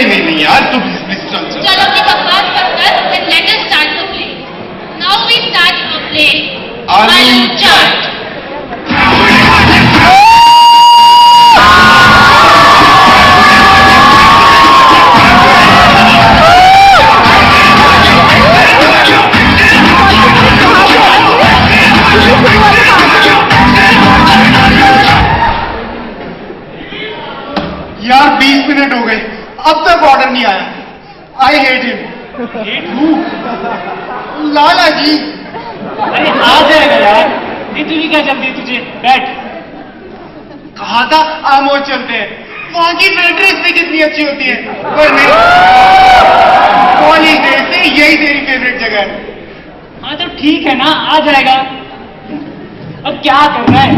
नहीं यार, तू प्लीज चल। चलो अपनी बकवास बंद कर and let us start the play. Now we start a play. आलू चाट। यार 20 मिनट हो गए, अब तक ऑर्डर नहीं आया। I hate him. हेट हूँ? लाला जी। अरे आ जाएगा यार, इतनी क्या जल्दी तुझे? बैठ। कहा था आमोद चलते हैं, वहां की वेट्रेस भी कितनी अच्छी होती है। पर नहीं, कॉलेज डेज से यही तेरी फेवरेट जगह है। हाँ तो ठीक है ना, आ जाएगा। अब क्या कर रहा है?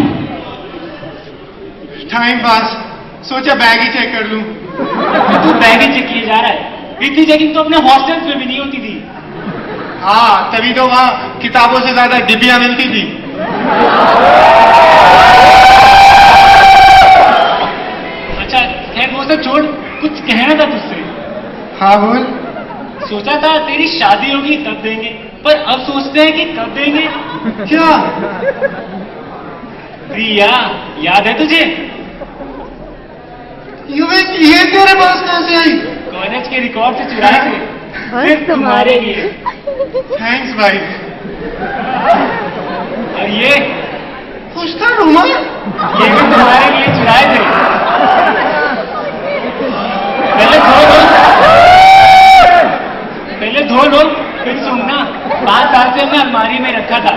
टाइम पास, सोचा बैग ही चेक कर लूं। तू बैग ही चेक किए जा रहा है? इतनी चेकिंग तो अपने हॉस्टल्स में भी नहीं होती थी। हाँ, तभी तो वहां किताबों से ज्यादा डिबिया मिलती थी। अच्छा खैर वो सब छोड़, कुछ कहना था तुझसे। हाँ बोल। सोचा था तेरी शादी होगी तब देंगे, पर अब सोचते हैं कि कब देंगे। क्या? प्रिया याद है तुझे? ये तेरे पास कैसे आई? कॉलेज के रिकॉर्ड से चुराए थे, सिर्फ तुम्हारे लिए। थैंक्स भाई। और ये उसका रुमाल? ये भी तुम्हारे लिए चुराए थे। पहले धो लो फिर सुनना। 5 साल से हमने अलमारी में रखा था।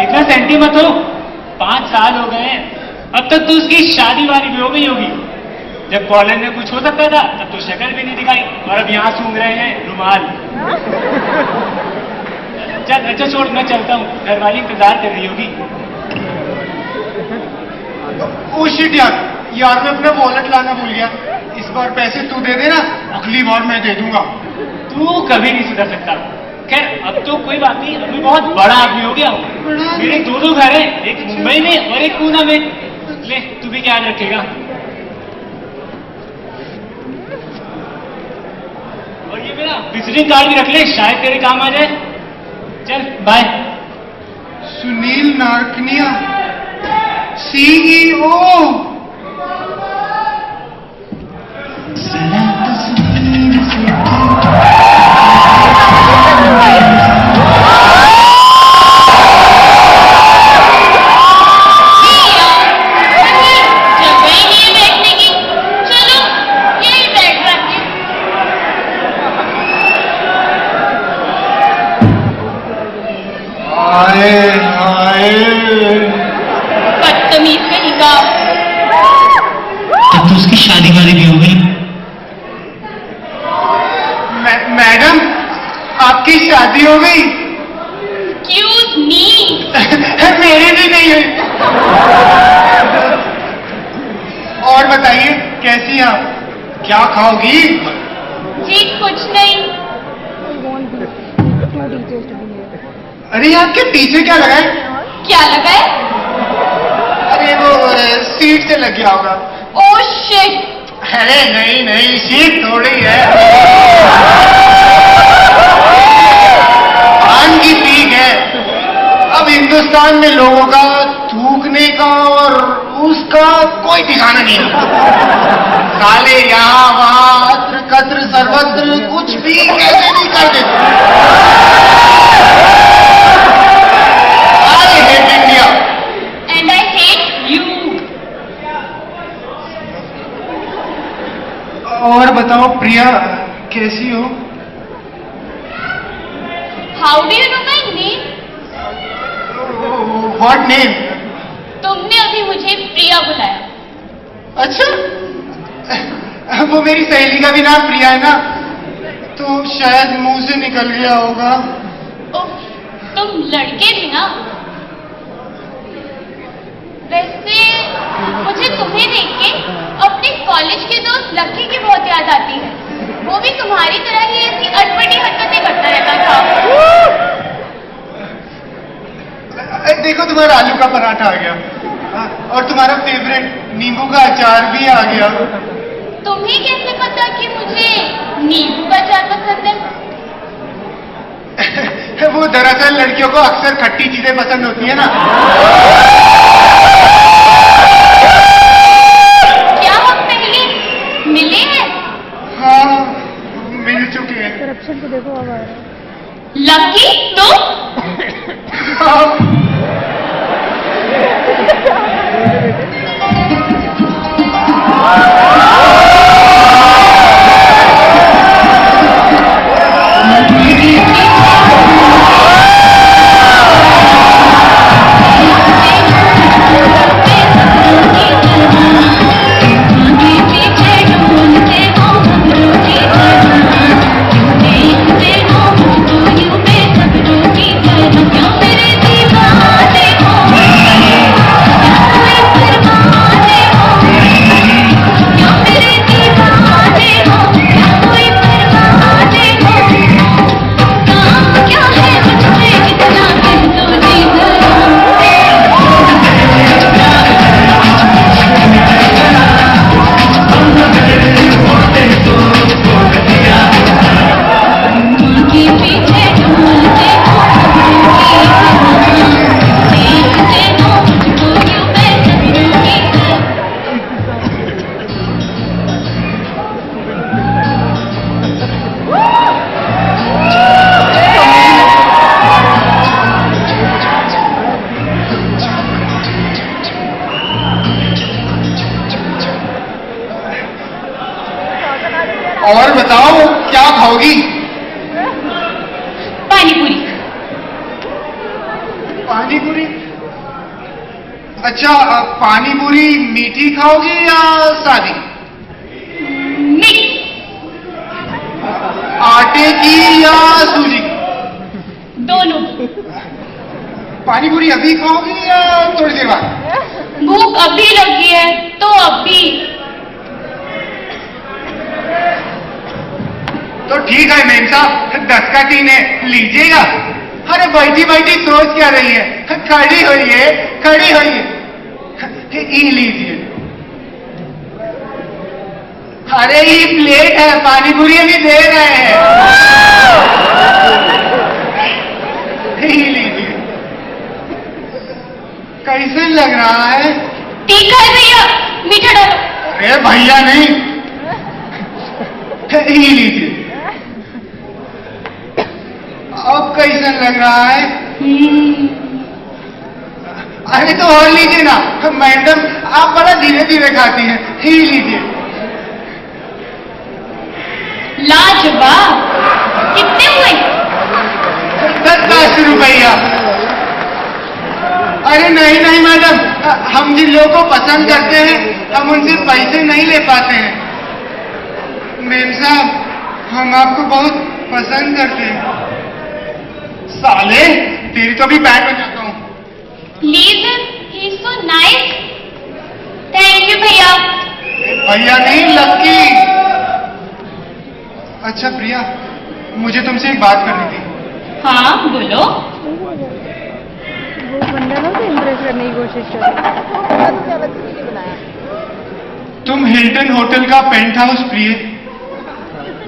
इतना सेंटी मत हो, 5 साल हो गए हैं, अब तक तो उसकी शादी वाली भी हो गई होगी। जब कॉलेज में कुछ हो सकता था तब तो शक्ल भी नहीं दिखाई, और अब यहाँ सूंघ रहे हैं रुमाल। चल अच्छा छोड़, मैं चलता हूँ, घर वाली इंतजार कर रही होगी। ओ शिट यार मैं अपना वॉलेट लाना भूल गया। इस बार पैसे तू दे देना, अगली बार मैं दे दूंगा। तू कभी नहीं सुधर सकता। खैर अब तो कोई बात नहीं, अभी बहुत बड़ा आदमी हो गया हूँ। मेरे 2 घर हैं, एक मुंबई में और एक पूना में। ले तू भी क्या याद रखेगा। और ये मेरा विजिटिंग कार्ड भी रख ले, शायद तेरे काम आ जाए। चल बाय। सुनील नारकनिया, CEO। बदतमीज कहीं का। तब तो उसकी शादी वादी भी हो गई। मैडम आपकी शादी हो गई? Excuse me। मेरी भी नहीं हुई। और बताइए कैसी आप, क्या खाओगी? जी कुछ नहीं। अरे आपके पीछे क्या लगा है? क्या लगा है? अरे वो सीट से लग गया होगा। Oh shit. अरे नहीं सीट थोड़ी है, पान की पीक है। अब हिंदुस्तान में लोगों का थूकने का और उसका कोई ठिकाना नहीं है। साले यहाँ वहाँ अत्र कत्र सर्वत्र कुछ भी कैसे भी कर देते। I hate India. And I hate you. और बताओ प्रिया कैसी हो? How do you know my name? What name? तुमने अभी मुझे प्रिया बुलाया। अच्छा, वो मेरी सहेली का भी नाम प्रिया है ना, तो शायद मुंह से निकल गया होगा। ओह, तुम लड़के थे ना? वैसे मुझे तुम्हें देख के अपने कॉलेज के दोस्त लकी की बहुत याद आती है। वो भी तुम्हारी तरह ही ऐसी अटपटी हरकतें करता रहता था। देखो तुम्हारा आलू का पराठा आ गया और तुम्हारा फेवरेट नींबू का अचार भी आ गया। तुम्हें कैसे पता कि मुझे नींबू का अचार पसंद है? वो दरअसल लड़कियों को अक्सर खट्टी चीजें पसंद होती है ना। क्या हम पहले मिले हैं? हाँ, मिल चुके हैं। करप्शन को देखो अब आ रहा है। लकी तुम? हाँ। और बताओ क्या खाओगी? पानीपुरी। पानीपुरी? अच्छा, पानीपुरी मीठी खाओगी या सादी? मिक्स। आटे की या सूजी की? दोनों। पानीपुरी अभी खाओगी या थोड़ी देर बाद? भूख अभी लगी है तो अभी। तो ठीक है मेम साहब, 10 का 3 है, लीजिएगा। अरे बैठी बैठी सोच क्या रही है? खड़ी होइए, खड़ी होइए। ये लीजिए। अरे ये प्लेट है, पानीपुरी अभी दे रहे हैं। ये लीजिए। कैसे लग रहा है? तीखा है भैया, मीठा डालो। अरे भैया नहीं, ये लीजिए। अब कैसा लग रहा है? अरे तो और लीजिए ना मैडम, आप बड़ा धीरे धीरे खाती हैं। ही लीजिए। लाजवाब। कितने हुए? 10 रुपया। अरे नहीं नहीं मैडम, हम जिन लोगों को पसंद करते हैं हम उनसे पैसे नहीं ले पाते हैं। मेम साहब, हम आपको बहुत पसंद करते हैं। साले, तेरी तो भी बैंड बजाता हूँ। Listen, he's so nice. Thank you भैया। भैया नहीं, लक्की। अच्छा प्रिया, मुझे तुमसे एक बात करनी थी। हाँ बोलो। वो बंदा ना तो इम्प्रेस करने की कोशिश कर रहा है। तुम हिल्टन होटल का पेंट हाउस प्रिय,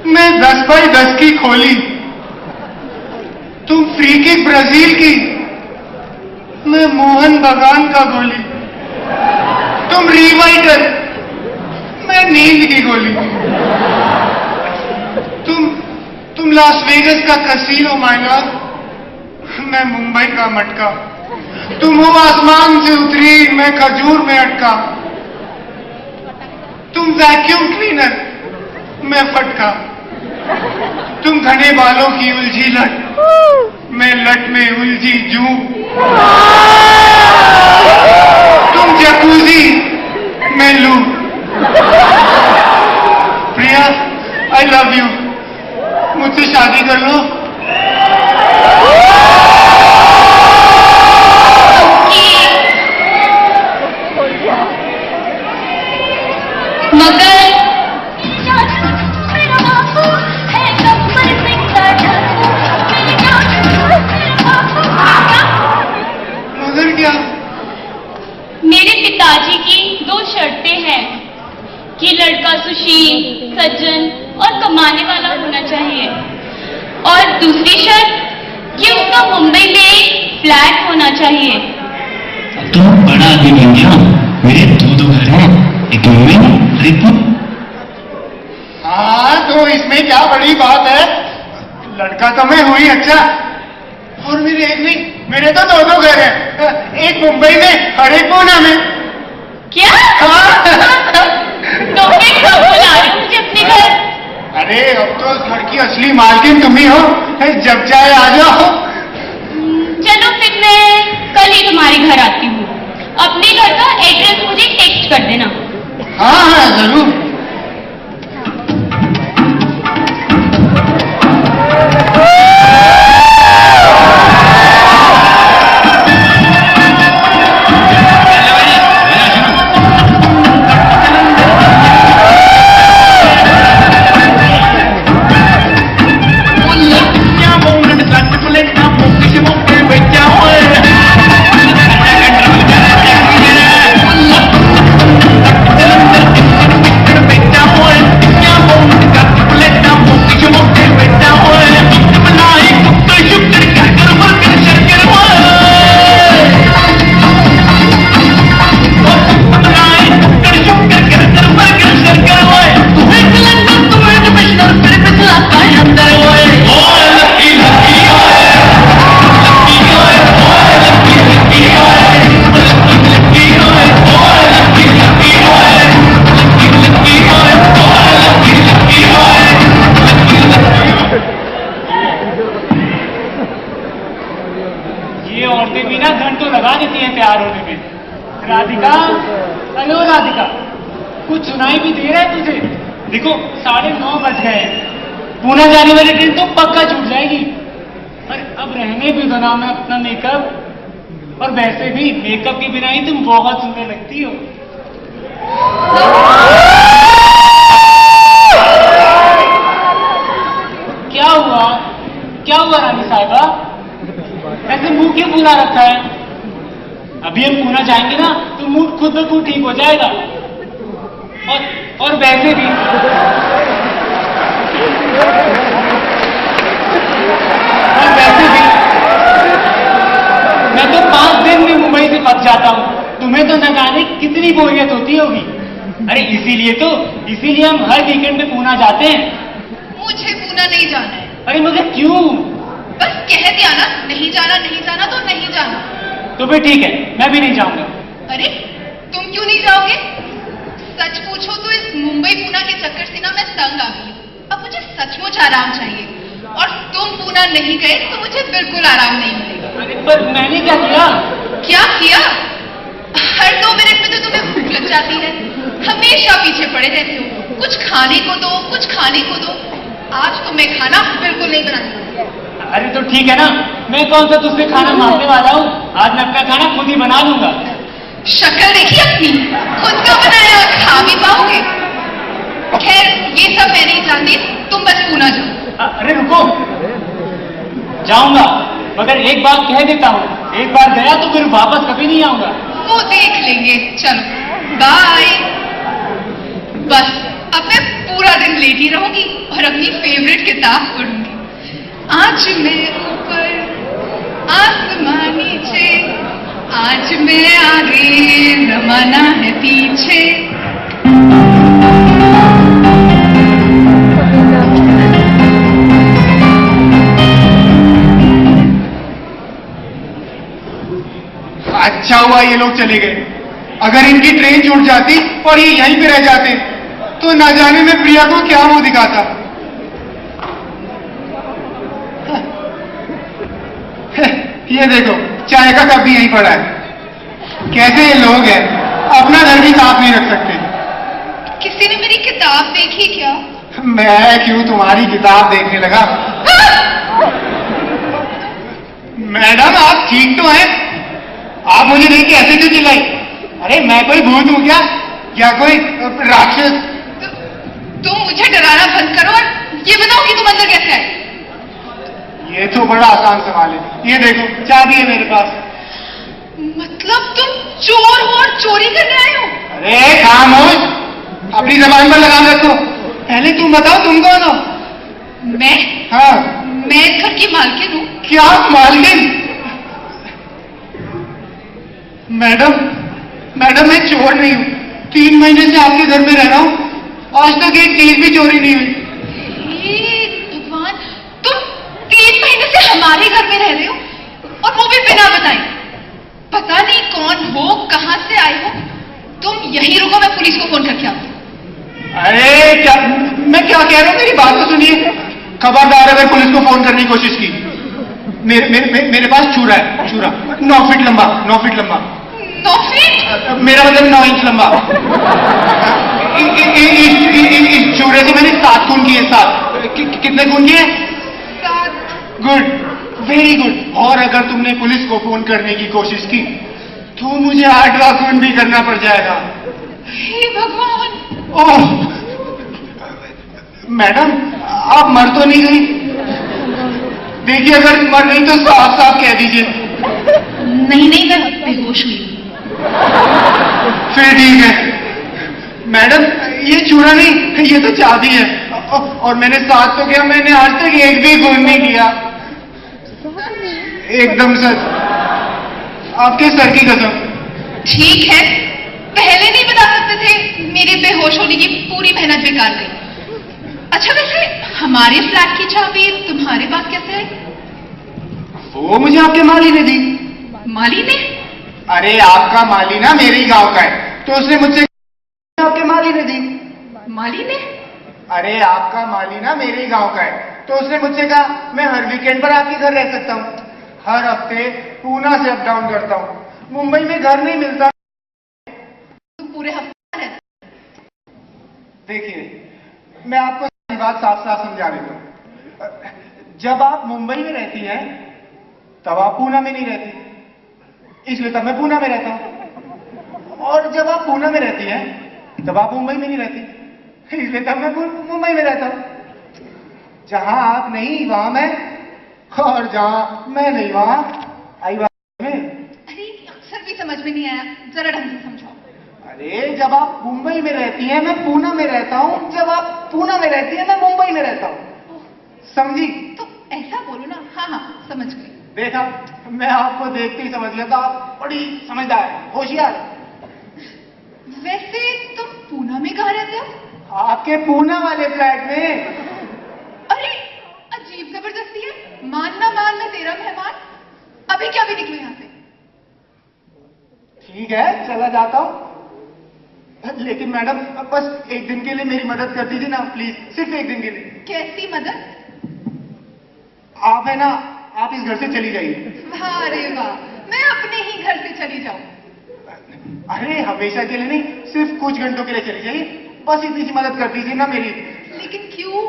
मैं 10 बाई 10 की खोली। तुम फ्री किक ब्राजील की, मैं मोहन बगान का गोली। तुम रीवाइटर, मैं नींद की गोली। तुम लास वेगस का कसीनो मायना, मैं मुंबई का मटका। तुम हो आसमान से उतरी, मैं खजूर में अटका। तुम वैक्यूम क्लीनर, मैं फटका। तुम घने बालों की उलझी लट, मैं लट में उलझी जूं। तुम जकूजी, मैं लू। प्रिया, आई लव यू। मुझसे शादी कर लो। मगर शौकीन, सज्जन और कमाने वाला होना चाहिए। और दूसरी शर्त कि उसका मुंबई में एक फ्लैट होना चाहिए। तो बड़ा आदमी बन गया। मेरे दो घर हैं, एक मुंबई और एक हाँ, तो इसमें क्या बड़ी बात है? लड़का तो मैं हुई, अच्छा। और मेरे एक नहीं, मेरे तो दो घर हैं, एक मुंबई में और एक पूना में। क्या? तो फिर कब बुला रहे हो मुझे अपने घर? अरे अब तो इस घर की असली मालकिन तुम ही हो, जब चाहे आ जाओ। चलो फिर मैं कल ही तुम्हारे घर आती हूँ। अपने घर का एड्रेस मुझे टेक्स्ट कर देना। हाँ हाँ जरूर। राधिका, हेलो राधिका, कुछ सुनाई भी दे रहा है तुझे? देखो 9:30 बज गए हैं, पूना जाने वाली ट्रेन तो पक्का छूट जाएगी। अरे अब रहने भी दो ना मैं अपना मेकअप, और वैसे भी मेकअप के बिना ही तुम बहुत सुंदर लगती हो। क्या हुआ? क्या हुआ रानी साहिबा? ऐसे मुंह क्यों फुला रखा है? अभी हम पूना जाएंगे ना तो मूड खुद ब खुद ठीक हो जाएगा। और वैसे भी मैं तो 5 दिन में मुंबई से पक जाता हूँ। तुम्हें तो न जाने कितनी बोरियत होती होगी। अरे इसीलिए हम हर वीकेंड में पूना जाते हैं। मुझे पूना नहीं जाना है। अरे मगर क्यों? बस कह दिया ना, नहीं जाना तो नहीं जाना। तो फिर ठीक है, मैं भी नहीं जाऊंगा। अरे तुम क्यों नहीं जाओगे? सच पूछो तो इस मुंबई पूना के चक्कर से ना मैं तंग आ गई। अब मुझे सचमुच आराम चाहिए, और तुम पूना नहीं गए तो मुझे बिल्कुल आराम नहीं मिलेगा। अरे पर मैंने क्या किया? क्या किया? हर 2 मिनट में तो तुम्हें भूख लग जाती है, हमेशा पीछे पड़े रहते हो। कुछ खाने को दो। आज तो मैं खाना बिल्कुल नहीं बनाती। अरे तो ठीक है ना, मैं कौन सा तुझसे खाना मांगने वाला हूँ? आज मैं अपना खाना खुद ही बना लूंगा। शक्ल देखी अपनी, खुद का बनाया खा भी पाओगे? खैर ये सब मैं नहीं जानती, तुम बस पूना जाओ। अरे रुको, जाऊंगा, मगर एक बात कह देता हूँ, एक बार गया तो फिर वापस कभी नहीं आऊंगा। वो देख लेंगे, चलो बाय। बस अब मैं पूरा दिन लेट ही रहूंगी और अपनी फेवरेट किताब पढ़ूंगी। आज मैं ऊपर आसमान नीचे, आज मैं आगे जमाना है पीछे। अच्छा हुआ ये लोग चले गए। अगर इनकी ट्रेन छूट जाती और ये यहीं पे रह जाते तो ना जाने में प्रिया को क्या मुंह दिखाता। ये देखो चाय का कप भी यहीं पड़ा है। कैसे ये लोग हैं, अपना घर भी साफ नहीं रख सकते। किसी ने मेरी किताब देखी क्या? मैं क्यों तुम्हारी किताब देखने लगा? मैडम आप ठीक तो हैं? आप मुझे देख के ऐसे क्यों चिल्लाई? अरे मैं कोई भूत हूं क्या, या कोई राक्षस? तुम मुझे डराना बंद करो और ये बताओ कि तुम अंदर कैसे आए? ये तो बड़ा आसान सवाल है। ये देखो चाबी है मेरे पास। मतलब तुम चोर हो और चोरी करने आए हो? अरे खामोश, अपनी जबान पर लगाम रखो। पहले तुम बताओ तुम कौन हो? मैं हाँ। मैं घर की मालकिन हूँ। क्या मालकिन? मैडम मैडम मैं चोर नहीं हूँ। 3 महीने से आपके घर में रह रहा हूँ, आज तक एक चीज भी चोरी नहीं हुई। हे भगवान, तुम 3 महीने से हमारे घर में रह रहे हो और वो भी बिना बताए। पता नहीं कौन हो, कहां से आए हो। तुम यहीं रुको, मैं पुलिस को फोन करके आऊँ। अरे क्या मैं क्या कह रहा हूँ, मेरी बात तो सुनिए। खबरदार अगर पुलिस को फोन करने की कोशिश की। मेरे पास चूरा है, चूरा 9 फीट लंबा, 9 फीट लंबा। 9 फीट? मेरा मतलब 9 इंच लंबा। इस चूरे से मैंने 7 खून किए। 7 कितने खून किए? 7। Good, very good. और अगर तुमने पुलिस को फोन करने की कोशिश की तो मुझे 8वां खून भी करना पड़ जाएगा। हे भगवान। ओह मैडम, आप मर तो नहीं गई? देखिए अगर मर गई तो साफ साफ कह दीजिए। नहीं मैं बेहोश हुई हूँ। फिर ठीक है। मैडम ये चूड़ा नहीं, ये तो चाबी है। और मैंने 7 तो किया, मैंने आज तक एक भी खून नहीं किया। एकदम सच, आपके सर की कसम। ठीक है, पहले नहीं बता सकते थे? मेरे बेहोश होने की पूरी मेहनत बेकार गई। अच्छा वैसे हमारे फ्लैट की चाबी तुम्हारे पास कैसे आई? वो मुझे आपके माली ने दी। माली ने? अरे आपका माली ना मेरे ही गांव का है, तो उसने मुझसे आपके माली ने दी। माली ने? अरे आपका माली ना मेरे ही गांव का है, तो उसने मुझसे कहा मैं हर वीकेंड पर आपके घर रह सकता हूँ। हर हफ्ते पूना से अप डाउन करता हूँ, मुंबई में घर नहीं मिलता। तुम पूरे हफ्ते रहते? देखिए मैं आपको सारी बात साफ साफ समझा देता हूँ। जब आप मुंबई में रहती हैं तब आप पूना में नहीं रहती, इसलिए तब मैं पूना में रहता हूँ। और जब आप पूना में रहती हैं तब आप मुंबई में नहीं रहती, इसलिए तब मैं मुंबई में रहता हूँ। जहां आप नहीं वहां मैं, और जहां मैं नहीं वहां आई बात में। अरे अक्सर भी समझ में नहीं आया, जरा ढंग से समझाओ। अरे जब आप मुंबई में रहती हैं मैं पूना में रहता हूँ, जब आप पूना में रहती हैं मैं मुंबई में रहता हूँ। समझी? तो ऐसा बोलो ना। हाँ समझ गई। देखा, मैं आपको देखते ही समझ गया था, आप बड़ी समझदार, होशियार। वैसे तुम पूना में कहाँ रहते हो? आपके पूना वाले फ्लैट में। अरे अजीब जबरदस्ती है, मानना मान मैं तेरा मेहमान, अभी क्या भी निकलो यहाँ से। ठीक है चला जाता हूँ, लेकिन मैडम बस एक दिन के लिए मेरी मदद कर दीजिए ना प्लीज, सिर्फ एक दिन के लिए। कैसी मदद? आप है ना, आप इस घर से चली जाइए। अरे वाह, मैं अपने ही घर से चली जाऊं? अरे हमेशा के लिए नहीं, सिर्फ कुछ घंटों के लिए चली जाइए, बस इतनी सी मदद कर दीजिए ना मेरी। लेकिन क्यों?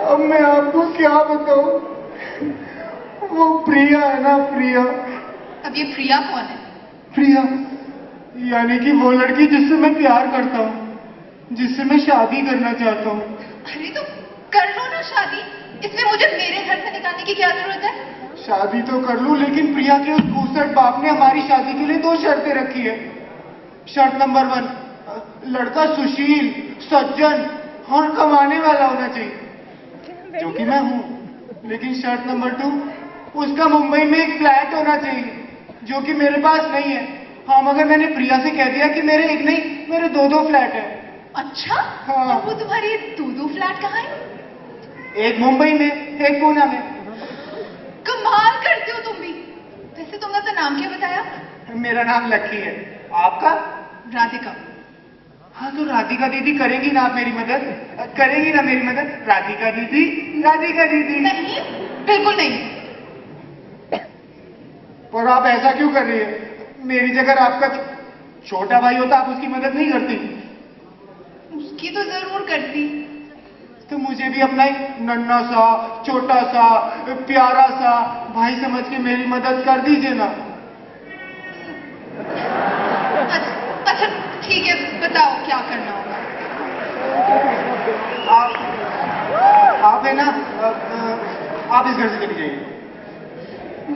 अब मैं आपको क्या बताऊं, वो प्रिया है ना, प्रिया। अब ये प्रिया कौन है? प्रिया यानी कि वो लड़की जिससे मैं प्यार करता हूँ, जिससे मैं शादी करना चाहता हूँ। अरे तो कर लो ना शादी, इसमें मुझे मेरे घर से निकालने की क्या जरूरत है? शादी तो कर लूं, लेकिन प्रिया के उस घूसट बाप ने हमारी शादी के लिए 2 शर्तें रखी है। शर्त नंबर 1, लड़का सुशील, सज्जन और कमाने वाला होना चाहिए, जो कि मैं हूं। लेकिन शर्त नंबर 2, उसका मुंबई में एक फ्लैट होना चाहिए, जो कि मेरे पास नहीं है। हाँ मगर मैंने प्रिया से कह दिया कि मेरे एक नहीं, मेरे 2 फ्लैट है। अच्छा? हाँ। और वो तुम्हारे 2 फ्लैट कहाँ है? एक मुंबई में, एक पूना में। कमाल करते हो तुम भी। वैसे तुमने तो नाम क्या बताया? मेरा नाम लक्की है, आपका? राधिका। हाँ तो राधिका दीदी करेंगी ना आप मेरी मदद, करेंगी ना मेरी मदद? राधिका दीदी, राधिका दीदी। नहीं, बिल्कुल नहीं। पर आप ऐसा क्यों कर रही है? मेरी जगह आपका छोटा भाई होता, आप उसकी मदद नहीं करती? उसकी तो जरूर करती। तो मुझे भी अपना एक नन्हा सा, छोटा सा, प्यारा सा भाई समझ के मेरी मदद कर दीजिए ना। अच्छा ठीक है, बताओ क्या करना होगा। आप है ना, आप इस घर से चली जाइए।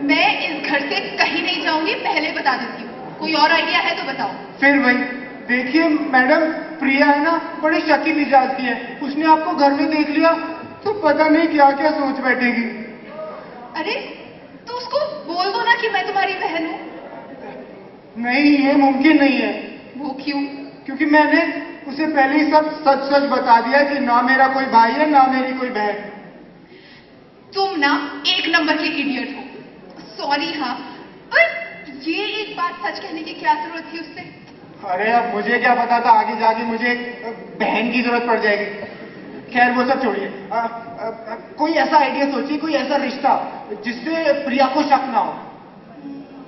मैं इस घर से कहीं नहीं जाऊंगी, पहले बता देती हूँ। कोई और आइडिया है तो बताओ। फिर वही देखिए मैडम, प्रिया है ना बड़ी शकी मिजाज की है। उसने आपको घर में देख लिया तो पता नहीं क्या क्या सोच बैठेगी। अरे तो उसको बोल दो ना कि मैं तुम्हारी बहन हूँ। नहीं, ये मुमकिन नहीं है। वो क्यों? क्योंकि मैंने उसे पहले ही सब सच सच बता दिया कि ना मेरा कोई भाई है ना मेरी कोई बहन। तुम ना एक नंबर के इडियट हो। सॉरी हाँ, पर ये एक बात सच कहने की क्या जरूरत थी उससे? अरे अब मुझे क्या पता था आगे जाके मुझे बहन की जरूरत पड़ जाएगी। खैर वो सब छोड़िए, कोई ऐसा आइडिया सोचिए, कोई ऐसा रिश्ता जिससे प्रिया को शक ना हो।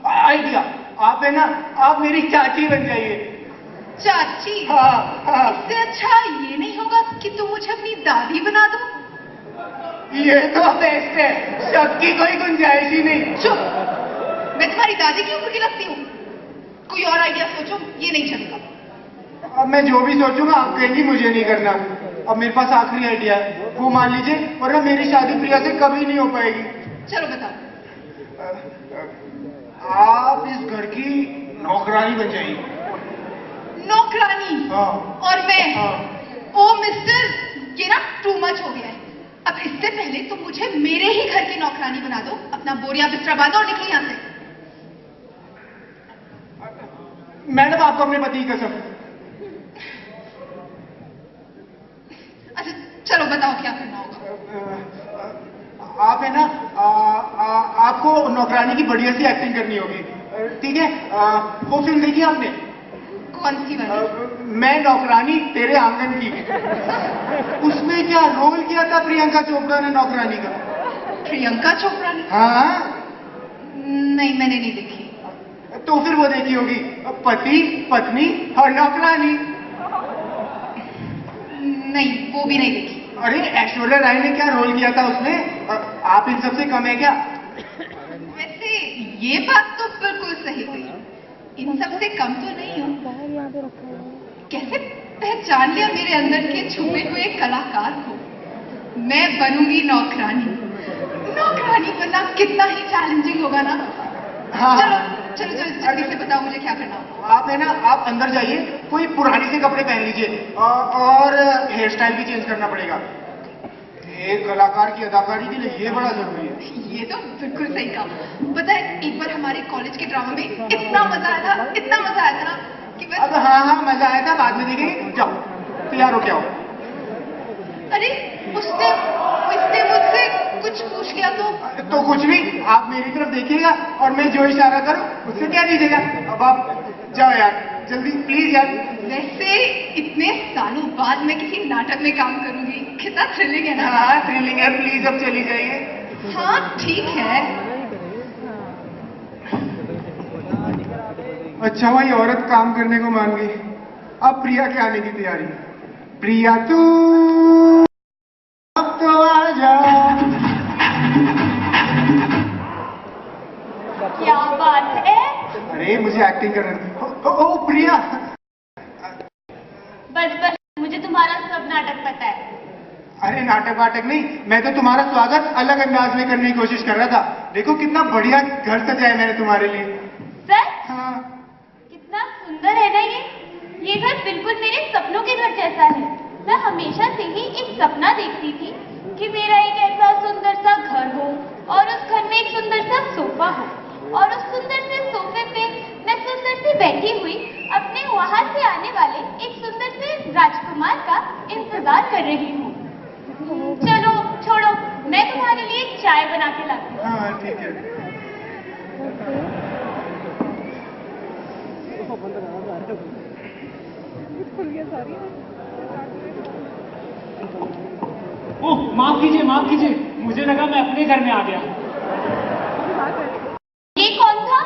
आइडिया, आप है ना, आप मेरी चाची बन जाइए। चाची? हाँ, हाँ। इससे अच्छा ये नहीं होगा कि तुम मुझे अपनी दादी बना दो? ये तो बेस्ट है, शक की कोई गुंजाइश ही नहीं। चुप, मैं तुम्हारी दादी की उम्र की लगती हूँ? कोई और आइडिया सोचो, ये नहीं चलेगा। अब मैं जो भी सोचूंगा आप कहेंगी मुझे नहीं करना। अब मेरे पास आखिरी आइडिया है, वो मान लीजिए, वरना मेरी शादी प्रिया से कभी नहीं हो पाएगी। चलो बताओ। आप इस घर की नौकरानी बन जाइए। नौकरानी? हाँ। और मैं? हाँ। ओ मिस्टर, ये ना टू मच हो गया है। अब इससे पहले तुम मुझे मेरे ही घर की नौकरानी बना दो, अपना बोरिया बिस्तरा बांधो और निकलो यहाँ से। मैडम आपको अपने पति की कसम। अच्छा चलो बताओ क्या करना होगा। आप है ना, आपको नौकरानी की बढ़िया सी एक्टिंग करनी होगी, ठीक है? वो फिल्म देखी आपने? कौन सी वाली? मैं नौकरानी तेरे आंगन की। उसमें क्या रोल किया था प्रियंका चोपड़ा ने नौकरानी का। प्रियंका चोपड़ा ने? हाँ। नहीं, मैंने नहीं देखी। तो फिर वो देखी होगी, पति पत्नी और नौकरानी। नहीं, वो भी नहीं देखी। अरे ऐश्वर्या राय ने क्या रोल किया था उसमें? आप इन सबसे कम है क्या? वैसे ये बात तो बिल्कुल सही कही, इन सबसे कम तो नहीं हूँ। कैसे पहचान लिया मेरे अंदर के छुपे हुए कलाकार को? मैं बनूंगी नौकरानी। नौकरानी बनना कितना ही चैलेंजिंग होगा ना। हाँ। चलो चलो चलो जल्दी से बताओ मुझे क्या करना होगा। आप है ना, आप अंदर जाइए, कोई पुराने से कपड़े पहन लीजिए और हेयर स्टाइल भी चेंज करना पड़ेगा। एक कलाकार की अदाकारी के लिए ये बड़ा जरूरी है। ये तो बिल्कुल सही कहा। पता है एक बार हमारे कॉलेज के ड्रामा में इतना मजा आया था, इतना मजा आया था ना कि बस। अब हाँ मजा आया था, बाद में देखेंगे। जाओ तैयार हो, क्या हो? अरे उसने मुझसे कुछ पूछ लिया तो कुछ नहीं, आप मेरी तरफ देखिएगा और मैं जो इशारा करूं उससे क्या दीजिएगा। अब आप जाओ यार, जल्दी प्लीज यार। वैसे इतने सालों बाद मैं किसी नाटक में काम करूंगी, कितना थ्रिलिंग है ना। हाँ थ्रिलिंग है, प्लीज अब चली जाइए। हाँ ठीक है। अच्छा वही औरत काम करने को मान गई। अब प्रिया के आने की तैयारी। प्रिया तू अब तो आ जा। क्या बात है? अरे मुझे एक्टिंग करने दो। ओ प्रिया। बस मुझे तुम्हारा सब नाटक पता है। अरे नाटक वाटक नहीं, मैं तो तुम्हारा स्वागत अलग अंदाज में करने की कोशिश कर रहा था। देखो कितना बढ़िया घर सजाया मैंने तुम्हारे लिए। सर? हाँ। कितना सुंदर है ना ये घर बिल्कुल मेरे सपनों के घर जैसा है। मैं हमेशा से ही एक सपना देखती थी कि मेरा एक ऐसा सुंदर सा घर हो और उस घर में एक सुंदर सा सोफा हो और उस सुंदर से सोफे पे मैं सुंदर सी बैठी हुई अपने वहां से आने वाले एक सुंदर से राजकुमार का इंतजार कर रही हूँ। चलो छोड़ो, मैं तुम्हारे लिए चाय बना के लाती हूँ। हाँ ठीक है। ओह माफ कीजिए, मुझे लगा मैं अपने घर में आ गया। ये कौन था?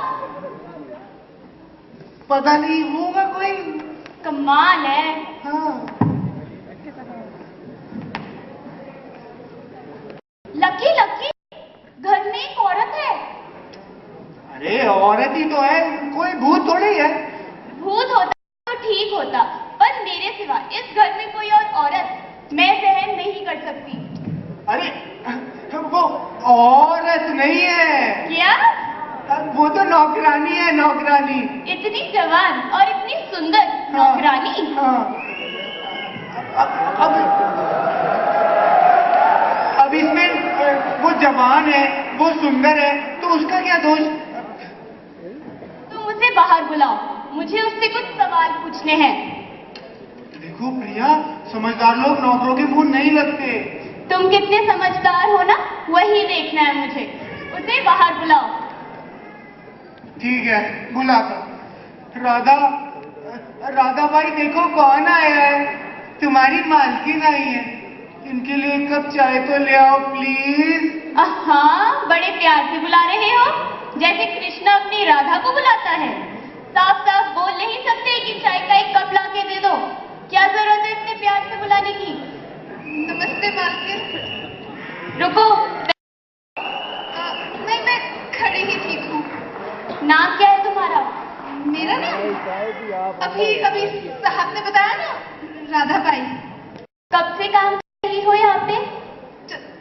पता नहीं, होगा कोई। कमाल है। हाँ। लकी घर में एक औरत है। अरे औरत ही तो है, कोई भूत थोड़ी है। भूत होता तो ठीक होता, पर मेरे सिवा इस घर में कोई और औरत मैं सहन नहीं कर सकती। अरे वो औरत नहीं है। क्या? वो तो नौकरानी है, नौकरानी। इतनी जवान और इतनी सुंदर नौकरानी? हाँ। अब इसमें वो जवान है, वो सुंदर है, तो उसका क्या दोष? तुम उसे बाहर बुलाओ, मुझे उससे कुछ सवाल पूछने हैं। देखो प्रिया, समझदार लोग नौकरों के मुंह नहीं लगते। तुम कितने समझदार हो ना, वही देखना है मुझे। उसे बाहर बुलाओ। ठीक है, बुलाता। राधा, राधा भाई देखो कौन आया है। तुम्हारी मालकिन आई है, इनके लिए एक कप चाय तो ले आओ प्लीज। हाँ, बड़े प्यार से बुला रहे हो, जैसे कृष्ण अपनी राधा को बुलाता है। साफ साफ बोल नहीं सकते कि चाय का एक कप ला के दे दो? क्या जरूरत है इतने प्यार से बुलाने की? नमस्ते मालकिन। रुको। नहीं, मैं खड़ी ही ठीक हूँ। नाम क्या है तुम्हारा? मेरा नाम अभी साहब ने बताया ना, राधा बाई। कब से काम कर रही हो यहाँ पे?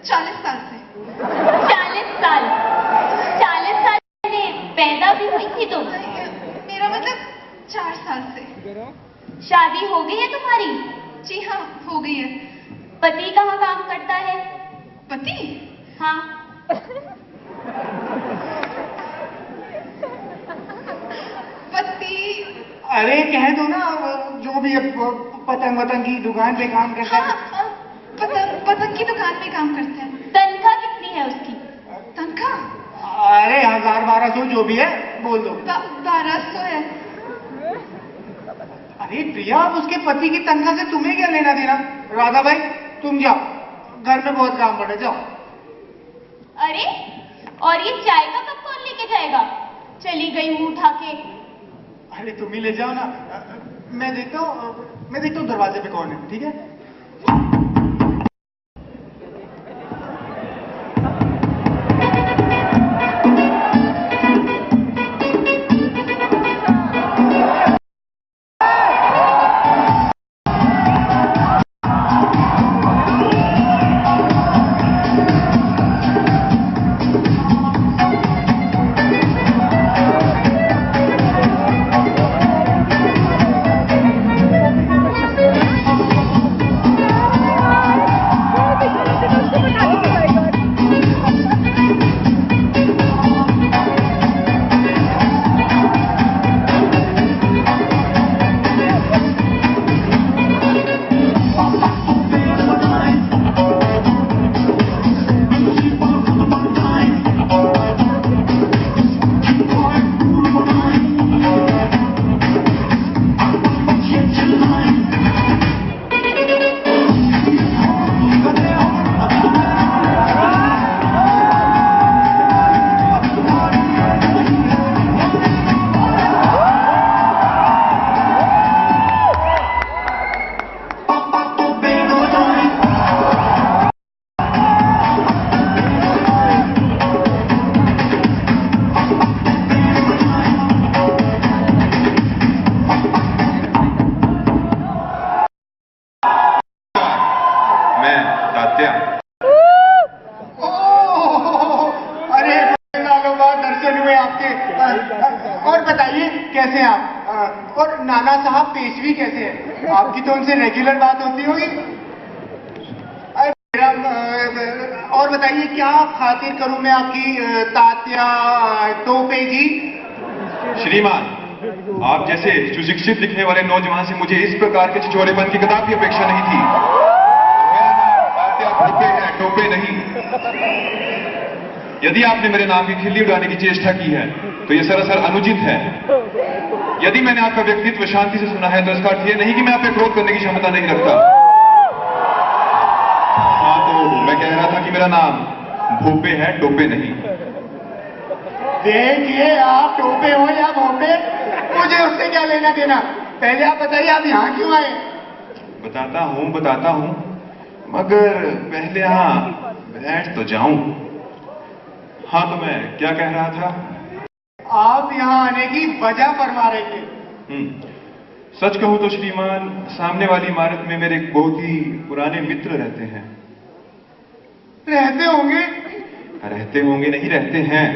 40 साल से। 40 साल? 40 साल पहले पैदा भी हुई थी तुम? मेरा मतलब 4 साल से। शादी हो गई है तुम्हारी? जी हाँ, हो गई है। पति कहाँ काम करता है? पति? हाँ। पति? अरे कह दो ना, जो भी पतंग वतंग की दुकान पे काम करता है। हाँ, पतंग की दुकान में काम करता है। तनख्वाह कितनी है उसकी? तनख्वाह? अरे 1000-1200 जो भी है बोल दो। 1200 है। अरे प्रिया, अब उसके पति की तनख्वाह से तुम्हें क्या लेना देना? राधा भाई तुम जाओ, घर में बहुत काम पड़ा, जाओ। अरे, और ये चाय का कप कौन लेके जाएगा? चली गई मुंह उठा के। अरे तुम ही ले जाओ ना। मैं देखता हूँ दरवाजे पे कौन है, ठीक है? और बताइए कैसे हैं आप? और नाना साहब पेशवी कैसे हैं? आपकी तो उनसे रेगुलर बात होती होगी। और बताइए क्या खातिर करूं मैं आपकी तात्या टोपे जी? श्रीमान, आप जैसे सुशिक्षित लिखने वाले नौजवान से मुझे इस प्रकार के छिछोरेपन की कदापि अपेक्षा नहीं थी। मेरा नाम तात्या टोपे है, टोपे नहीं। यदि आपने मेरे नाम की खिल्ली उड़ाने की चेष्टा की है तो यह सरासर अनुचित है। यदि मैंने आपका व्यक्तित्व शांति से सुना है तो इसका अर्थ यह नहीं कि मैं आप पे क्रोध करने की क्षमता नहीं रखता। हाँ, तो मैं कह रहा था कि मेरा नाम भोपे है, टोपे नहीं। देखिए, आप टोपे हो या भोपे, मुझे उससे क्या लेना देना? पहले आप बताइए, आप यहाँ क्यों आए? बताता हूँ, मगर पहले यहाँ बैठ तो जाऊं। हाँ, तो मैं क्या कह रहा था? आप यहाँ आने की वजह फरमा रहे थे। सच कहूं तो श्रीमान, सामने वाली इमारत में मेरे एक बहुत ही पुराने मित्र रहते हैं। रहते होंगे, रहते होंगे नहीं, रहते हैं।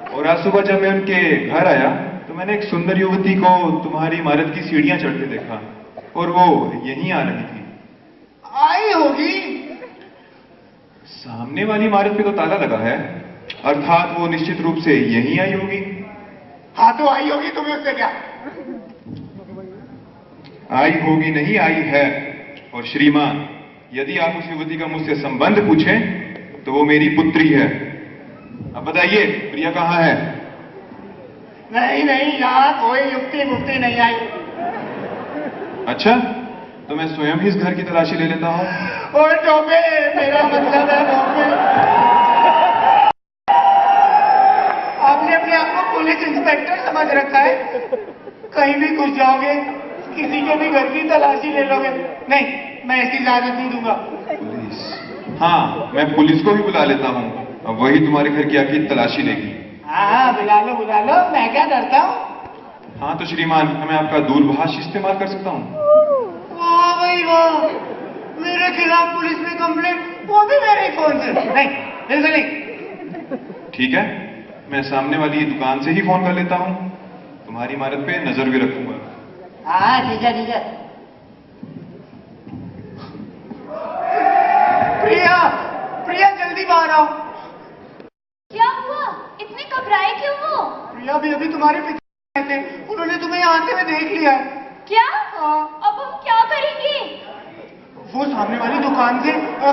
और आज सुबह जब मैं उनके घर आया तो मैंने एक सुंदर युवती को तुम्हारी इमारत की सीढ़ियां चढ़ते देखा और वो यहीं आ रही थी। आई होगी। सामने वाली इमारत पे तो ताला लगा है, अर्थात वो निश्चित रूप से यहीं आई होगी। हाँ तो आई होगी, तुम्हें उससे क्या? आई होगी नहीं, आई है। और श्रीमान, यदि आप उस युवती का मुझसे संबंध पूछें तो वो मेरी पुत्री है। अब बताइए प्रिया कहाँ है? नहीं नहीं, यहाँ कोई युक्ति मुक्ति नहीं आई। अच्छा, तो मैं स्वयं ही इस घर की तलाशी ले लेता हूँ। और टोपे, मेरा मतलब है टोपे। आपने अपने आप को पुलिस इंस्पेक्टर समझ रखा है। कहीं भी घुस जाओगे, किसी के भी घर की तलाशी ले लोगे। नहीं, मैं ऐसी इजाजत नहीं दूंगा। पुलिस? हाँ, मैं पुलिस को भी बुला लेता हूँ, अब वही तुम्हारे घर की आखिर तलाशी लेगी। हाँ, बुला लो, मैं क्या डरता हूँ। हाँ तो श्रीमान, मैं आपका दूरभाष इस्तेमाल कर सकता हूँ? वाह भाई वाह, मेरे खिलाफ पुलिस में कंप्लेंट, वो भी मेरे फोन से? नहीं, बिल्कुल नहीं। ठीक है, मैं सामने वाली दुकान से ही फोन कर लेता हूँ, तुम्हारी इमारत पे नजर भी रखूंगा। हाँ ठीक है ठीक है। प्रिया, प्रिया जल्दी बाहर आओ। क्या हुआ? इतने घबराए क्यों हो? प्रिया भी अभी तुम्हारे पिता आए थे, उन्होंने तुम्हें यहाँ आते हुए देख लिया है। क्या? अब हम क्या करेंगे? वो सामने वाली दुकान से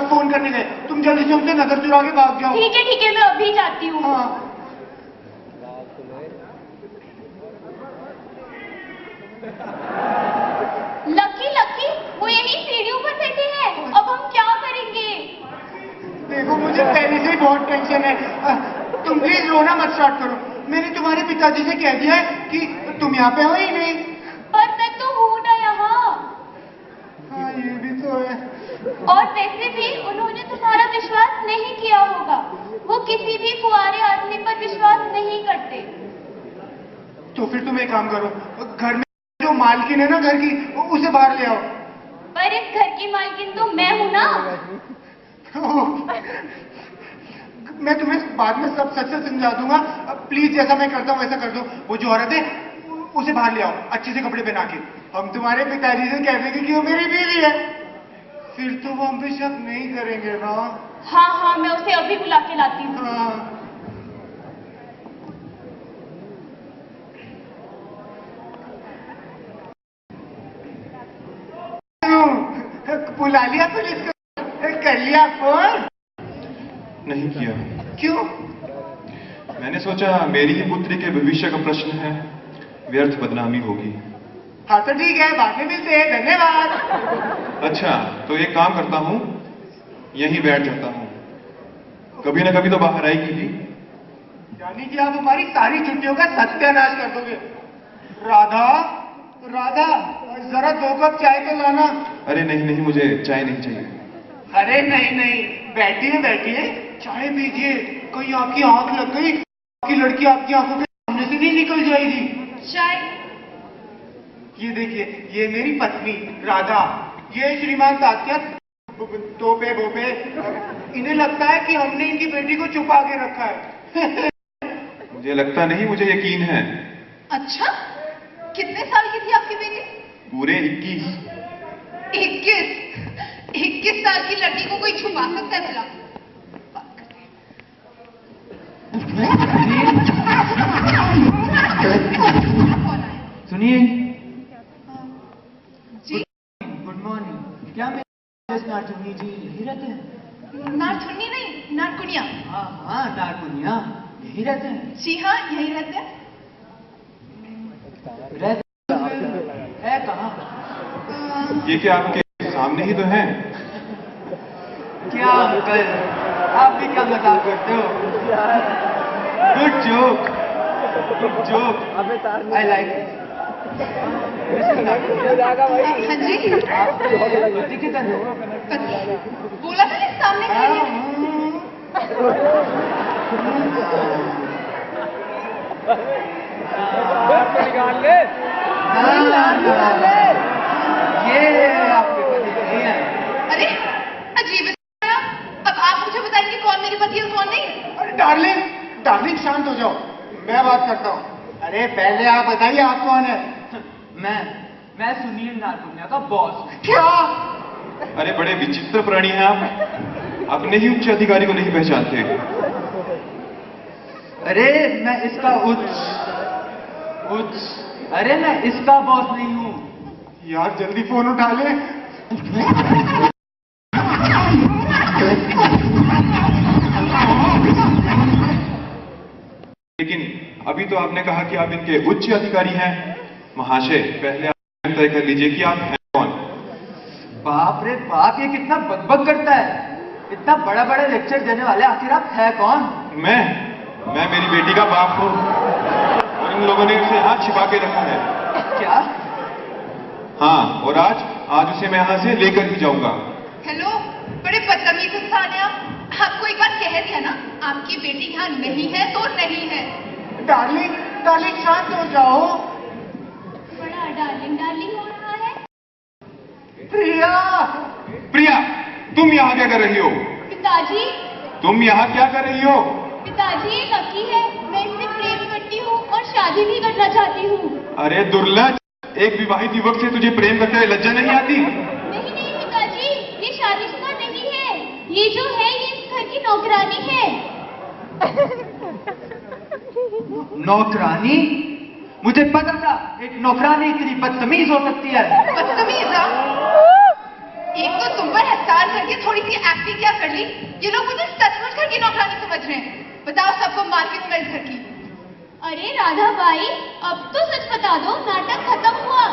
फोन करने गए, तुम जल्दी से उनसे नजर चुरा के भाग जाओ। ठीक है, मैं अभी जाती हूँ। हाँ। लकी, वो यही सीढ़ियों पर बैठे हैं। अब हम क्या करेंगे? देखो, मुझे पहले से ही बहुत टेंशन है। तुम प्लीज रोना मत स्टार्ट करो। मैंने तुम्हारे पिताजी से कह दिया है कि तुम यहाँ पे हो ही नहीं। पर मैं तो हूँ ना यहाँ। हाँ, ये भी तो है। और वैसे भी उन्होंने तुम्हारा विश्वास नहीं किया होगा। वो किसी भी कुंवारे आदमी पर विश्वास नहीं करते। तो फिर तुम एक काम करो, घर में जो मालकिन है ना घर की, उसे बाहर ले आओ। पर इस घर की मालकिन तो मैं हूँ ना। मैं तुम्हें बाद में सब सच से समझा दूंगा। प्लीज जैसा मैं करता हूँ वैसा कर दो। वो जो औरत है उसे बाहर ले आओ, अच्छे से कपड़े पहना के। हम तुम्हारे पिताजी से कह देंगे कि वो मेरी बीवी है, फिर तो वो हम पे शक नहीं करेंगे ना। हाँ, मैं उसे अभी बुला के लाती हूँ। हाँ। बुला लिया पुलिस को? कर लिया फोन? नहीं किया। क्यों? मैंने सोचा मेरी ही पुत्री के भविष्य का प्रश्न है, व्यर्थ बदनामी होगी। हाँ तो ठीक है, बाद में मिलते हैं, धन्यवाद। अच्छा, तो एक काम करता हूँ, यहीं बैठ जाता हूँ, कभी ना कभी तो बाहर आएगी ही। यानी कि आप हमारी सारी छुट्टियों का सत्यानाश कर दोगे। राधा, जरा 2 कप चाय तो लाना। अरे नहीं, मुझे चाय नहीं चाहिए। अरे नहीं, बैठिए, चाय पीजिए। कहीं आपकी आंख लग गई, आपकी लड़की आपकी आंखों के सामने से नहीं निकल जाएगी। चाय? ये देखिए, ये मेरी पत्नी राधा, ये श्रीमान सात्या, तोपे बोपे। इन्हें लगता है कि हमने इनकी बेटी को छुपा के रखा है। मुझे लगता नहीं, मुझे यकीन है। अच्छा, कितने साल की थी आपकी बेटी? पूरे 21। 21 साल की लड़की को कोई छुपा सकता है भला? सुनिए। जी गुड मॉर्निंग। क्या मेरे नारचुन्नी जी यही रहते हैं? नारचुन्नी नहीं, नारकुनिया। हाँ, नारकुनिया यही रहते हैं। जी हाँ, यही रहते हैं। है कहाँ? ये क्या आपके सामने ही तो है? क्या अंकल, आप भी क्या मजाक करते हो? Good joke, I like it. हाँ जी, पति के तरह बोला था ना सामने खड़ी निकाल ले। ये आपके पति नहीं है। अरे अजीब है। अब आप मुझे बताएंगे कौन मेरी पति और कौन नहीं? अरे पहले आप बताइए आप कौन है? मैं सुनील नारकुनिया का बॉस हूँ। क्या? अरे बड़े विचित्र प्राणी हैं आप, अपने ही उच्च अधिकारी को नहीं पहचानते। अरे मैं इसका अरे मैं इसका बॉस नहीं हूँ। यार जल्दी फोन उठा ले। लेकिन अभी तो आपने कहा कि आप इनके उच्च अधिकारी हैं। महाशय, पहले आप तय कर लीजिए कि आप हैं कौन। बाप रे बाप, ये कितना बकबक करता है। इतना बड़ा बड़ा लेक्चर देने वाले, आखिर आप है कौन? मैं मेरी बेटी का बाप हूँ और इन लोगों ने उसे यहाँ छिपा के रखा है। क्या? हाँ, और आज उसे मैं यहाँ से लेकर ही जाऊंगा। हेलो, बड़े बदतमीज इंसान है आप। आपको एक बार कह दिया ना, आपकी बेटी यहाँ नहीं है तो नहीं है। डार्लिंग शांत हो जाओ। बड़ा डार्लिंग हो रहा है। प्रिया, तुम यहाँ क्या कर रही हो? पिताजी, तुम यहाँ क्या कर रही हो? पिताजी ये लकी है, मैं इससे प्रेम करती हूँ और शादी भी करना चाहती हूँ। अरे दुर्लभ, एक विवाहित युवक से तुझे प्रेम करते हुए लज्जा नहीं आती? नहीं पिताजी, ये शादीशुदा नहीं है। ये जो है ये इस घर की नौकरानी है। नौकरानी? मुझे पता था एक नौकरानी इतनी बदतमीज हो सकती है। बदतमीज? एक तो तुम पर एहसान करके थोड़ी सी एक्टिंग क्या कर ली। ये लोग मुझे सचमुच घर की नौकरानी समझ रहे हैं। बताओ सबको मार्केट में इस घर की। अरे राधा बाई, अब तो सच बता दो, नाटक खत्म हुआ।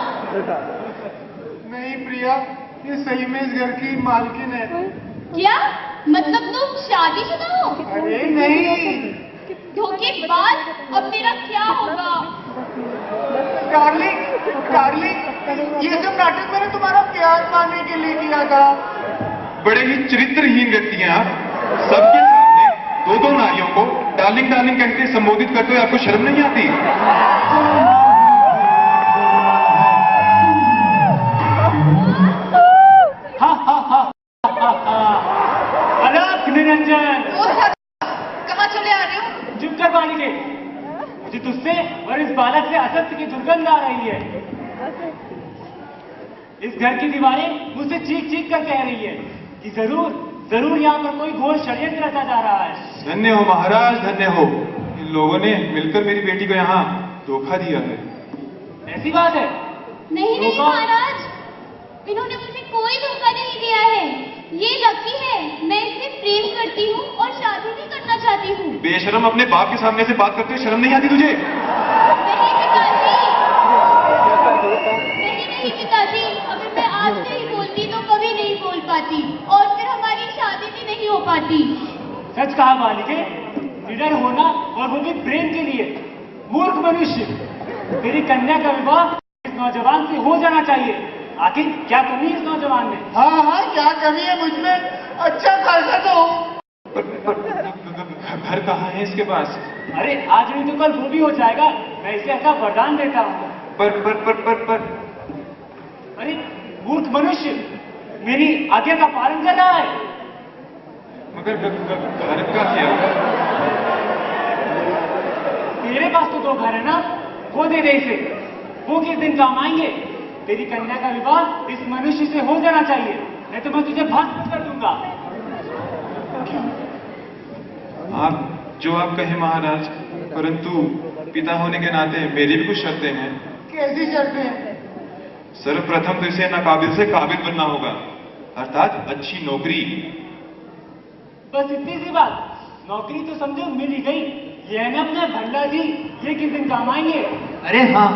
नहीं प्रिया, ये सही में इस घर की मालकिन है। क्या मतलब तुम शादीशुदा हो? अरे नहीं धोखेबाज, अब मेरा क्या होगा? डार्लिंग, ये सब नाटक मैंने तुम्हारा प्यार पाने के लिए किया था। बड़े ही चरित्रहीन व्यक्ति हैं आप। सबके सामने दो नारियों को डार्लिंग कहकर संबोधित करते हुए आपको शर्म नहीं आती? अलग निरंजन, कहाँ चले आ रहे हो? चुप कर बालिके। मुझे तुझसे और इस बालक से असत्य की दुर्गंध आ रही है। इस घर की दीवारें मुझसे चीख कर कह रही है कि जरूर यहाँ पर कोई घोर षड्यंत्र रचा जा रहा है। धन्य हो महाराज, धन्य हो। इन लोगों ने मिलकर मेरी बेटी को यहाँ धोखा दिया है। ऐसी बात है? नहीं महाराज, इन्होंने मुझे कोई धोखा नहीं दिया है। ये लकी है, मैं इससे प्रेम करती हूँ और शादी भी करना चाहती हूँ। बेशरम, अपने बाप के सामने से बात करते हुए शर्म नहीं आती तुझे? नहीं पिताजी, अगर मैं आज नहीं बोलती तो कभी नहीं बोल पाती और फिर हमारी शादी भी नहीं हो पाती। सच कहा बालिके, निडर होना और वो भी प्रेम के लिए। मूर्ख मनुष्य, तेरी कन्या का विवाह इस नौजवान से हो जाना चाहिए। आखिर क्या कमी है इस नौजवान में? हाँ, क्या कमी है मुझमें? अच्छा खासा तो पर घर कहाँ है इसके पास? अरे आज नहीं तो कल वो भी हो जाएगा। मैं इसे ऐसा वरदान देता हूँ। पर अरे मूर्ख मनुष्य, मेरी आज्ञा का पालन कर रहा है। मगर घर का क्या? तेरे पास तो 2 घर है ना, वो दे दे इसे। वो किस दिन काम आएंगे? तेरी कन्या का विवाह इस मनुष्य से हो जाना चाहिए, नहीं तो मैं तुझे भस्म कर दूंगा। जो आप कहें महाराज, परंतु पिता होने के नाते मेरी भी कुछ शर्तें हैं। कैसी शर्तें? सर्वप्रथम तो इसे नाकाबिल से काबिल बनना होगा, अर्थात अच्छी नौकरी। बस इतनी सी बात? नौकरी तो समझो मिल ही गई। ये है ना अपने भल्ला जी, ये किस दिन काम आएंगे? अरे हाँ,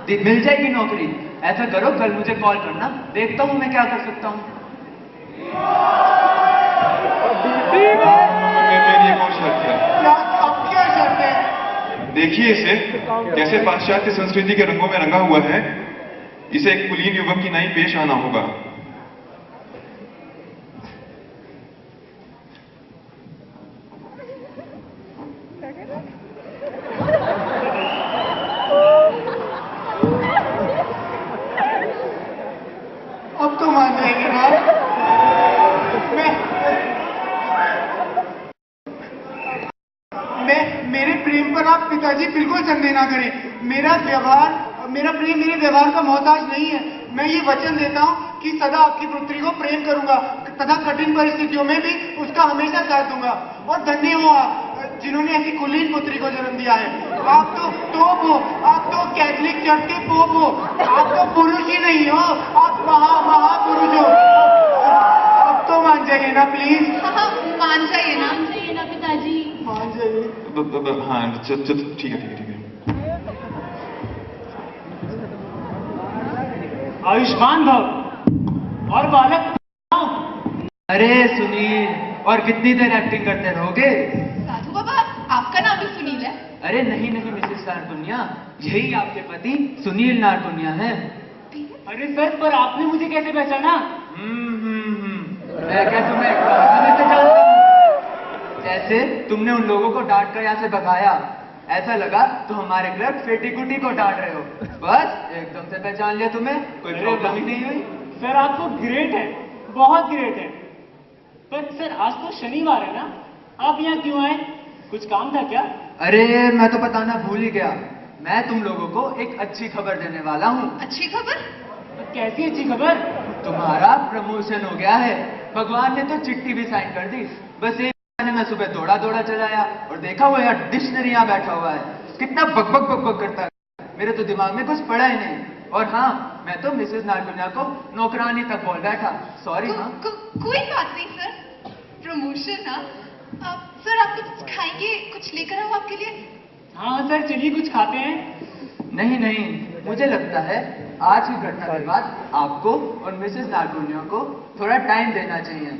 मिल जाएगी नौकरी। ऐसा करो, कल मुझे कॉल करना, देखता हूँ मैं क्या कर सकता हूँ। मेरी एक और शर्त है। क्या शर्त है? देखिए इसे कैसे पाश्चात्य संस्कृति के रंगों में रंगा हुआ है। इसे एक कुलीन युवक की नाई पेश आना होगा। अब तो मान जाएंगे ना? मेरे प्रेम पर आप पिताजी बिल्कुल संदेह ना करें। मेरा प्रेम मेरे व्यवहार का मोहताज नहीं है। मैं ये वचन देता हूँ कि सदा आपकी पुत्री को प्रेम करूंगा तथा कठिन परिस्थितियों में भी उसका हमेशा साथ दूंगा। और धन्य हो आप जिन्होंने ऐसी कुलीन पुत्री को जन्म दिया है। आप तो टॉप हो, आप तो कैथोलिक चर्च के पोप हो, आप तो पुरुष ही नहीं हो, आप महापुरुष हो। आप तो मान जाइए ना प्लीज। हाँ, मान जाइए ना पिताजी। मान जाइए। हाँ ठीक है। आयुष्मान भव और बालक। अरे सुनील, और कितनी देर एक्टिंग करते रहोगे? साधु बाबा, आपका नाम भी सुनील है? अरे नहीं मिसेस नारकुनिया, यही आपके पति सुनील नारकुनिया है। अरे सर, पर आपने मुझे कैसे पहचाना? मैं क्या तुम्हें में से जानता हूँ? जैसे तुमने उन लोगों को डांट कर यहाँ से भगाया, ऐसा लगा तो हमारे क्लब फेटी कुटी को डांट रहे हो। बस एकदम से पहचान लिया तुम्हें, कोई प्रॉब्लम ही नहीं हुई। सर आप तो ग्रेट है, बहुत ग्रेट है। पर सर आज तो शनिवार है ना, आप यहाँ क्यों आए? कुछ काम था क्या? अरे मैं तो बताना भूल ही गया, मैं तुम लोगों को एक अच्छी खबर देने वाला हूँ। अच्छी खबर? कैसी अच्छी खबर? तुम्हारा प्रमोशन हो गया है। भगवान ने तो चिट्ठी भी साइन कर दी। बस एक मैं सुबह दौड़ा चलाया और देखा वो यार डिक्शनरी यहाँ बैठा हुआ है, कितना बकबक करता है। मेरे तो दिमाग में कुछ पड़ा ही नहीं। और हाँ, मैं तो मिसेस नारकुनिया को नौकरानी तक बोल बैठा। सॉरी। हाँ कोई बात नहीं सर, प्रमोशन ना। सर आप कुछ खाएंगे? कुछ लेकर आऊं आपके लिए? हाँ सर, चलिए कुछ खाते हैं। नहीं, मुझे लगता है आज की घटना के बाद आपको और मिसेस नारकुनिया को थोड़ा टाइम देना चाहिए।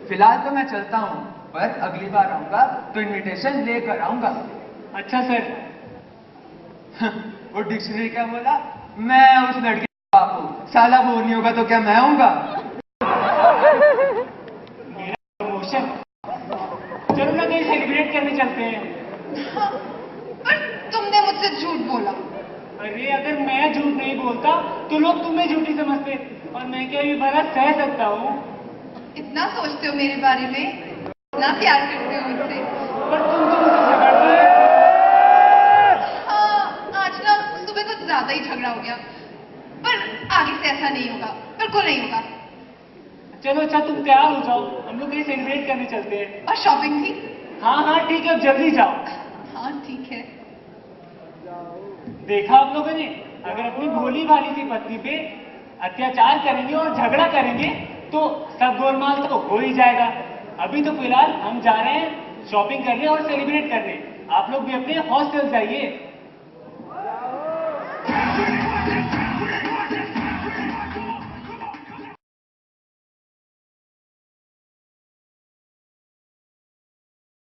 फिलहाल तो मैं चलता हूँ, पर अगली बार आऊंगा तो इनविटेशन लेकर आऊंगा। अच्छा सर। वो डिक्शनरी क्या बोला? मैं उस लड़की का बाप हूँ, साला वो नहीं होगा तो क्या मैं आऊंगा? मेरा प्रमोशन, चलो ना कहीं सेलिब्रेट करने चलते हैं। हाँ, पर तुमने मुझसे झूठ बोला। अरे अगर मैं झूठ नहीं बोलता तो लोग तुम्हें झूठी समझते, और मैं क्या ये भला सह सकता हूँ? इतना सोचते हो मेरे बारे में, इतना प्यार करते हो मुझसे। पर तुम तो मुझसे झगड़ते हो। हाँ, आज ना सुबह कुछ ज्यादा ही झगड़ा हो गया, पर आगे से ऐसा नहीं होगा, बिल्कुल नहीं होगा। चलो अच्छा, तुम तैयार हो जाओ, हम लोग कहीं सेलिब्रेट करने चलते हैं। और शॉपिंग भी? हाँ ठीक है, अब जल्दी जाओ। हाँ ठीक है। देखा आप लोगों ने, अगर अपनी भोली भाली सी पत्नी पे अत्याचार करेंगे और झगड़ा करेंगे तो सब गोलमाल तो हो ही जाएगा। अभी तो फिलहाल हम जा रहे हैं शॉपिंग करने और सेलिब्रेट करने। आप लोग भी अपने हॉस्टल जाइए।